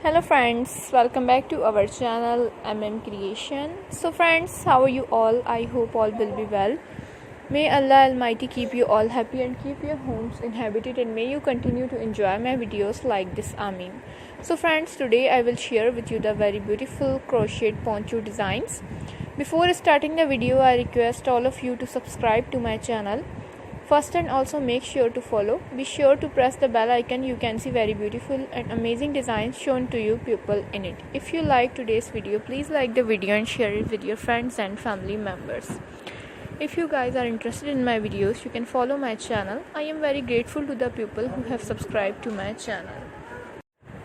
Hello friends, welcome back to our channel Creation. So friends, how are you all? I hope all will be well. May Allah Almighty keep you all happy and keep your homes inhabited, and may you continue to enjoy my videos like this. Ameen. So friends, today I will share with you the very beautiful crochet poncho designs. Before starting the video, I request all of you to subscribe to my channel first, and also make sure to follow. Be sure to press the bell icon. You can see very beautiful and amazing designs shown to you people in it. If you like today's video, please like the video and share it with your friends and family members. If you guys are interested in my videos, you can follow my channel. I am very grateful to the people who have subscribed to my channel.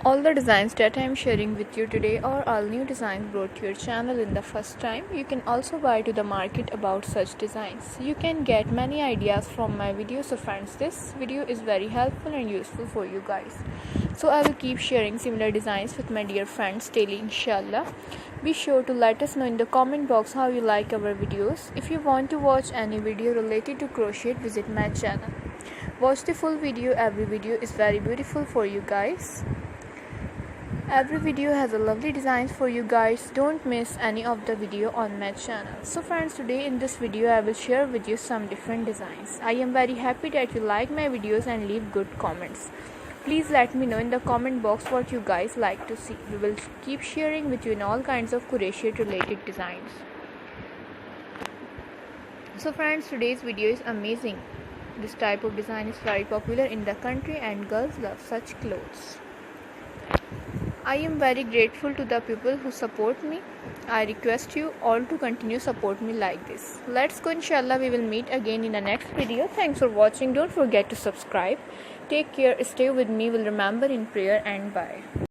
All the designs that I am sharing with you today are all new designs brought to your channel in the first time. You can also buy to the market about such designs. You can get many ideas from my videos. So friends, this video is very helpful and useful for you guys. So I will keep sharing similar designs with my dear friends daily, inshallah. Be sure to let us know in the comment box how you like our videos. If you want to watch any video related to crochet, visit my channel. Watch the full video. Every video is very beautiful for you guys. Every video has a lovely designs for you guys. Don't miss any of the video on my channel. So friends, today in this video I will share with you some different designs. I am very happy that you like my videos and leave good comments. Please let me know in the comment box what you guys like to see. We will keep sharing with you in all kinds of crochet related designs. So friends, today's video is amazing. This type of design is very popular in the country and girls love such clothes. I am very grateful to the people who support me. I request you all to continue support me like this. Let's go, inshallah. We will meet again in the next video. Thanks for watching. Don't forget to subscribe. Take care. Stay with me. Will remember in prayer, and bye.